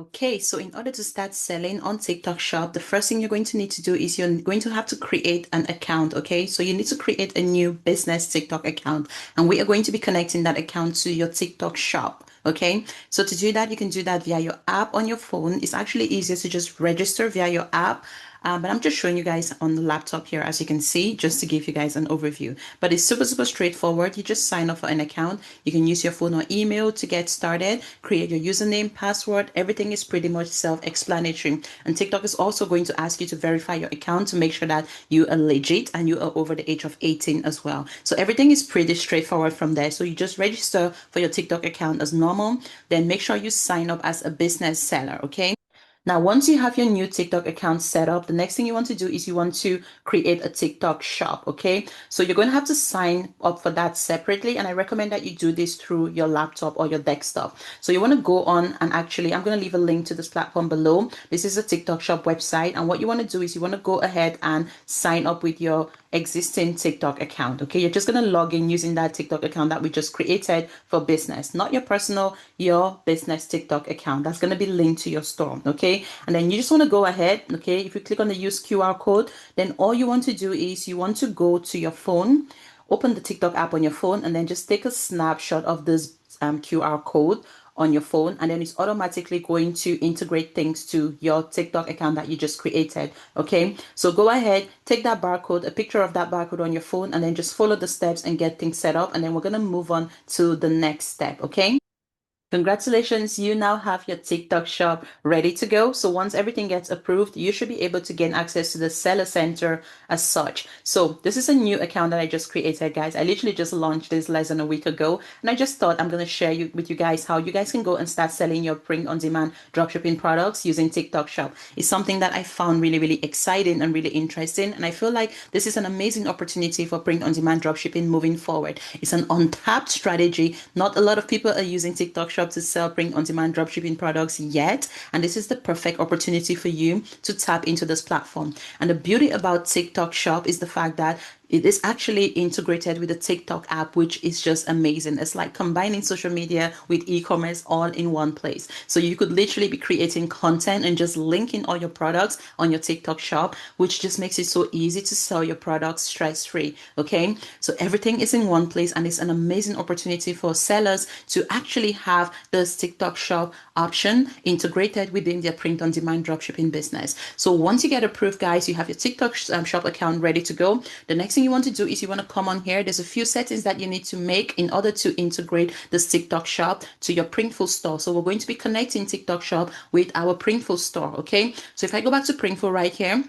Okay, so in order to start selling on TikTok Shop, the first thing you're going to need to do is you're going to have to create an account. Okay, so you need to create a new business TikTok account, and we are going to be connecting that account to your TikTok Shop. Okay, so to do that, you can do that via your app on your phone. It's actually easier to just register via your app. But I'm just showing you guys on the laptop here, as you can see, just to give you guys an overview. But it's super straightforward. You just sign up for an account. You can use your phone or email to get started, create your username, password. Everything is pretty much self-explanatory. And TikTok is also going to ask you to verify your account to make sure that you are legit and you are over the age of 18 as well. So everything is pretty straightforward from there. So you just register for your TikTok account as normal. Then make sure you sign up as a business seller, okay? Now, once you have your new TikTok account set up, the next thing you want to do is you want to create a TikTok shop, okay? So you're going to have to sign up for that separately, and I recommend that you do this through your laptop or your desktop. So you want to go on and actually, I'm going to leave a link to this platform below. This is a TikTok shop website, and what you want to do is you want to go ahead and sign up with your existing TikTok account, okay? You're just going to log in using that TikTok account that we just created for business, not your personal, your business TikTok account. That's going to be linked to your store, okay? And then you just want to go ahead, okay? If you click on the use QR code, then all you want to do is you want to go to your phone, open the TikTok app on your phone, and then just take a snapshot of this QR code on your phone, and then it's automatically going to integrate things to your TikTok account that you just created. Okay, so go ahead, take that barcode, a picture of that barcode on your phone, and then just follow the steps and get things set up, and then we're going to move on to the next step. Okay. Congratulations, you now have your TikTok shop ready to go. So once everything gets approved, you should be able to gain access to the seller center as such. So this is a new account that I just created, guys. I literally just launched this less than a week ago, and I just thought I'm going to share with you guys how you guys can go and start selling your print on demand dropshipping products using TikTok shop. It's something that I found really exciting and really interesting, and I feel like this is an amazing opportunity for print on demand dropshipping moving forward. It's an untapped strategy. Not a lot of people are using TikTok shop to sell print on demand dropshipping products yet, and this is the perfect opportunity for you to tap into this platform. And the beauty about TikTok shop is the fact that it is actually integrated with the TikTok app, which is just amazing. It's like combining social media with e-commerce all in one place. So you could literally be creating content and just linking all your products on your TikTok shop, which just makes it so easy to sell your products stress-free. Okay, so everything is in one place, and it's an amazing opportunity for sellers to actually have this TikTok shop option integrated within their print on demand dropshipping business. So once you get approved, guys, you have your TikTok shop account ready to go. The next thing you want to do is you want to come on here. There's a few settings that you need to make in order to integrate this TikTok shop to your Printful store. So we're going to be connecting TikTok shop with our Printful store. Okay, so if I go back to Printful right here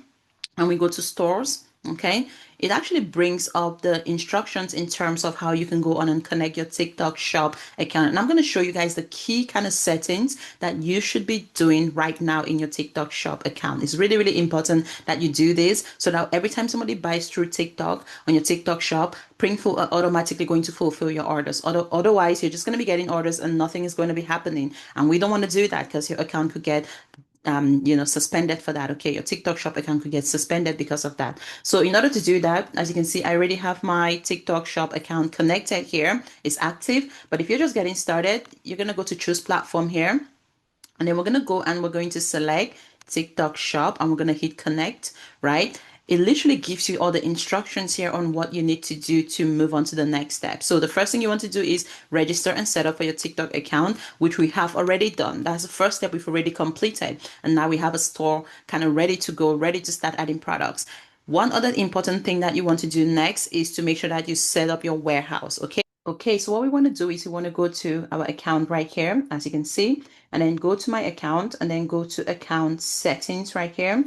and we go to stores, okay, it actually brings up the instructions in terms of how you can go on and connect your TikTok shop account. And I'm going to show you guys the key kind of settings that you should be doing right now in your TikTok shop account. It's really important that you do this so that every time somebody buys through TikTok on your TikTok shop, Printful are automatically going to fulfill your orders. Otherwise, you're just going to be getting orders and nothing is going to be happening. And we don't want to do that because your account could get suspended for that. Okay, your TikTok shop account could get suspended because of that. So in order to do that, as you can see, I already have my TikTok shop account connected here. It's active, but if you're just getting started, you're going to go to choose platform here, and then we're going to go and we're going to select TikTok shop, and we're going to hit connect, right? It literally gives you all the instructions here on what you need to do to move on to the next step. So the first thing you want to do is register and set up for your TikTok account, which we have already done. That's the first step we've already completed. And now we have a store kind of ready to go, ready to start adding products. One other important thing that you want to do next is to make sure that you set up your warehouse, okay? Okay, so what we want to do is we want to go to our account right here, as you can see, and then go to my account and then go to account settings right here.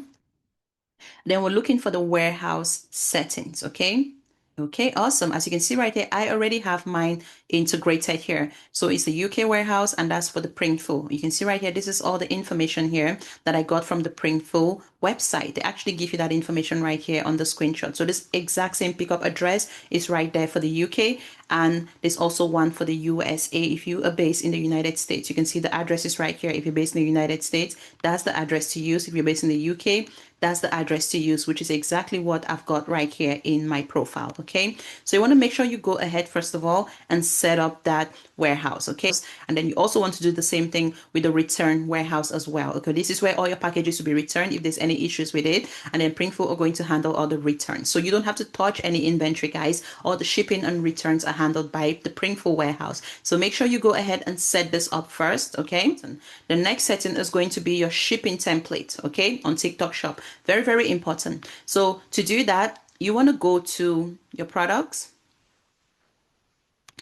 Then we're looking for the warehouse settings, okay? Okay, awesome. As you can see right here, I already have mine integrated here. So it's the UK warehouse, and that's for the Printful. You can see right here, this is all the information here that I got from the Printful website. They actually give you that information right here on the screenshot. So this exact same pickup address is right there for the UK, and there's also one for the USA if you are based in the United States. You can see the address is right here. If you're based in the United States, that's the address to use. If you're based in the UK, that's the address to use, which is exactly what I've got right here in my profile. Okay, so you want to make sure you go ahead first of all and set up that warehouse. Okay, and then you also want to do the same thing with the return warehouse as well. Okay, this is where all your packages will be returned if there's any issues with it, and then Printful are going to handle all the returns. So you don't have to touch any inventory, guys. All the shipping and returns are handled by the Printful warehouse. So make sure you go ahead and set this up first. Okay, and the next setting is going to be your shipping template. Okay, on TikTok Shop, very, very important. So to do that, you want to go to your products,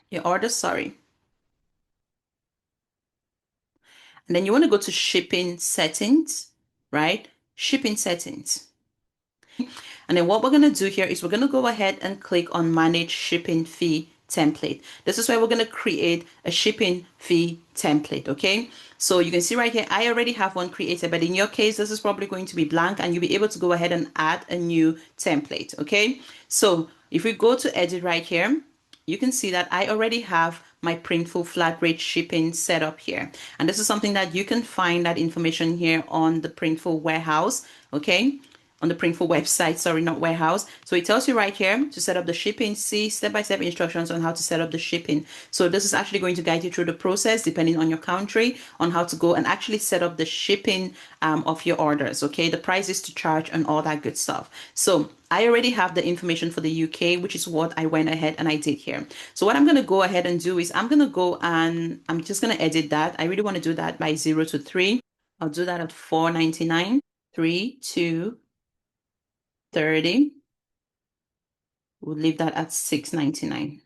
your orders, sorry, and then you want to go to shipping settings, right? Shipping settings. And then what we're going to do here is we're going to go ahead and click on manage shipping fee template. This is where we're going to create a shipping fee template. Okay, so you can see right here I already have one created, but in your case this is probably going to be blank, and you'll be able to go ahead and add a new template. Okay, so if we go to edit right here, you can see that I already have my Printful flat rate shipping set up here. And this is something that you can find that information here on the Printful warehouse. Okay, on the Printful website, sorry, not warehouse. So it tells you right here to set up the shipping. See step-by-step instructions on how to set up the shipping. So this is actually going to guide you through the process, depending on your country, on how to go and actually set up the shipping of your orders. Okay, the prices to charge and all that good stuff. So I already have the information for the UK, which is what I went ahead and I did here. So what I'm going to go ahead and do is I'm going to go and I'm just going to edit that. I really want to do that by 0 to 3. I'll do that at 4.99, 3, 2, 30. We'll leave that at 6.99.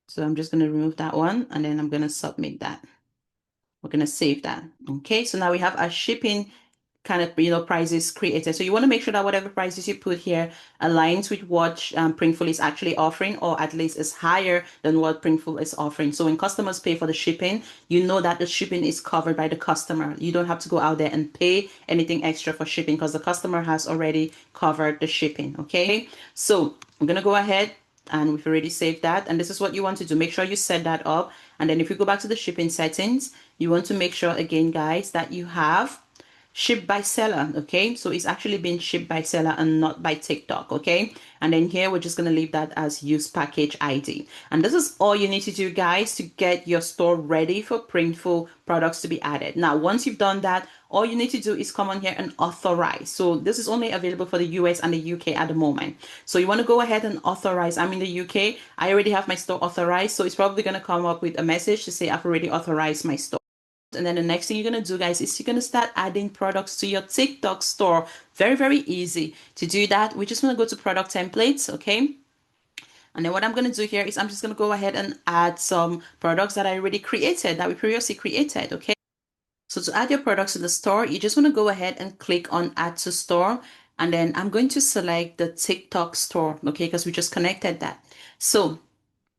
So I'm just going to remove that one, and then I'm going to submit that. We're going to save that. Okay, so now we have our shipping kind of prices created. So you want to make sure that whatever prices you put here aligns with what Printful is actually offering, or at least is higher than what Printful is offering. So when customers pay for the shipping, you know that the shipping is covered by the customer. You don't have to go out there and pay anything extra for shipping because the customer has already covered the shipping. Okay, so I'm gonna go ahead, and we've already saved that, and this is what you want to do. Make sure you set that up, and then if you go back to the shipping settings, you want to make sure again, guys, that you have shipped by seller. Okay, so it's actually being shipped by seller and not by TikTok. Okay, and then here we're just going to leave that as use package ID, and this is all you need to do, guys, to get your store ready for Printful products to be added. Now once you've done that, all you need to do is come on here and authorize. So this is only available for the US and the UK at the moment, so you want to go ahead and authorize. I'm in the UK, I already have my store authorized, so it's probably going to come up with a message to say I've already authorized my store. And then the next thing you're going to do, guys, is you're going to start adding products to your TikTok store. Very, very easy to do that. We just want to go to product templates. Okay. And then what I'm going to do here is I'm just going to go ahead and add some products that I already created, that we previously created. Okay. So to add your products to the store, you just want to go ahead and click on add to store. And then I'm going to select the TikTok store. Okay. Because we just connected that. So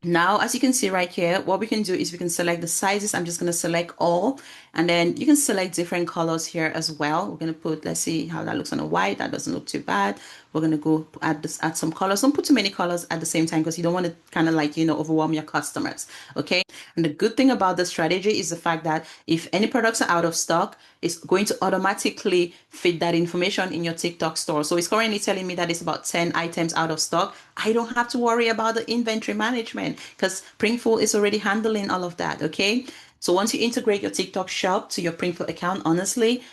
now, as you can see right here, what we can do is we can select the sizes. I'm just going to select all, and then you can select different colors here as well. We're going to put, let's see how that looks on a white. That doesn't look too bad. We're going to go add some colors. Don't put too many colors at the same time because you don't want to kind of like, overwhelm your customers. Okay. And the good thing about this strategy is the fact that if any products are out of stock, it's going to automatically fit that information in your TikTok store. So it's currently telling me that it's about 10 items out of stock. I don't have to worry about the inventory management because Printful is already handling all of that. Okay. So once you integrate your TikTok shop to your Printful account, honestly,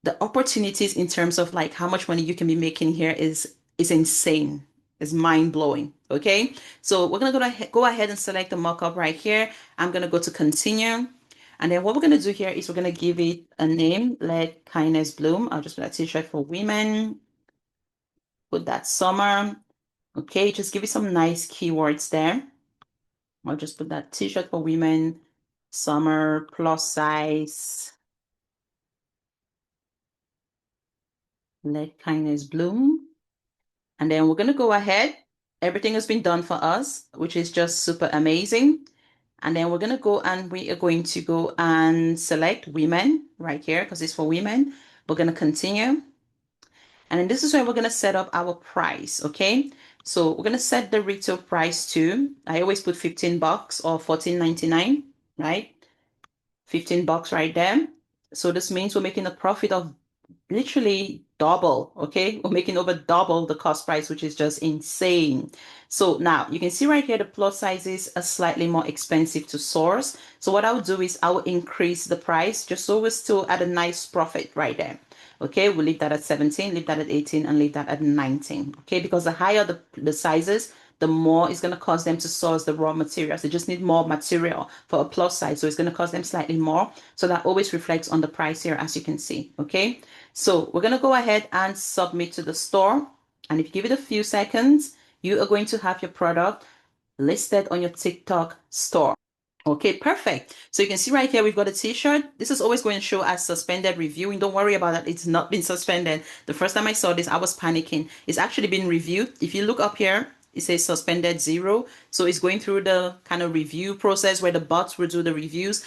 the opportunities in terms of like how much money you can be making here is insane. It's mind blowing. Okay, so we're gonna go ahead and select the mockup right here. I'm gonna go to continue, and then what we're gonna do here is we're gonna give it a name. Let kindness bloom. I'll just put a t-shirt for women. Put that summer. Okay, just give it some nice keywords there. I'll just put that t-shirt for women, summer, plus size. Let kindness bloom. And then we're going to go ahead. Everything has been done for us, which is just super amazing. And then we're going to go and we are going to go and select women right here because it's for women. We're going to continue. And then this is where we're going to set up our price. Okay. So we're going to set the retail price to, I always put $15 or $14.99, right? $15 right there. So this means we're making a profit of literally double, okay? We're making over double the cost price, which is just insane. So now you can see right here, the plus sizes are slightly more expensive to source. So what I would do is I will increase the price just so we're still at a nice profit right there. Okay, we'll leave that at 17, leave that at 18, and leave that at 19. Okay, because the higher the sizes, the more it's going to cost them to source the raw materials. They just need more material for a plus size. So it's going to cost them slightly more. So that always reflects on the price here, as you can see. Okay, so we're going to go ahead and submit to the store. And if you give it a few seconds, you are going to have your product listed on your TikTok store. Okay, perfect. So you can see right here, we've got a t-shirt. This is always going to show as suspended reviewing. Don't worry about that. It's not been suspended. The first time I saw this, I was panicking. It's actually been reviewed. If you look up here, it says suspended 0. So it's going through the kind of review process where the bots will do the reviews.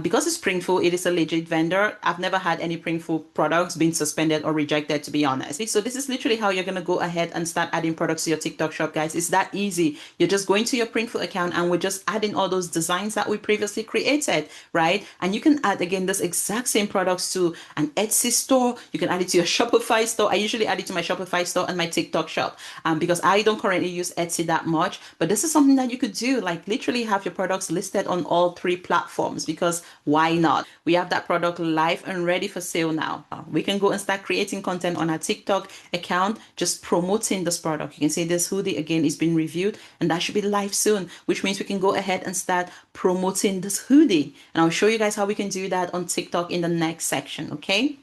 Because it's Printful, it is a legit vendor. I've never had any Printful products being suspended or rejected, to be honest. So this is literally how you're going to go ahead and start adding products to your TikTok shop, guys. It's that easy. You're just going to your Printful account and we're just adding all those designs that we previously created, right? And you can add, again, this exact same products to an Etsy store. You can add it to your Shopify store. I usually add it to my Shopify store and my TikTok shop because I don't currently use Etsy that much, but this is something that you could do, like literally have your products listed on all 3 platforms, because why not? We have that product live and ready for sale now. We can go and start creating content on our TikTok account, just promoting this product. You can see this hoodie again is being reviewed and that should be live soon, which means we can go ahead and start promoting this hoodie. And I'll show you guys how we can do that on TikTok in the next section, okay?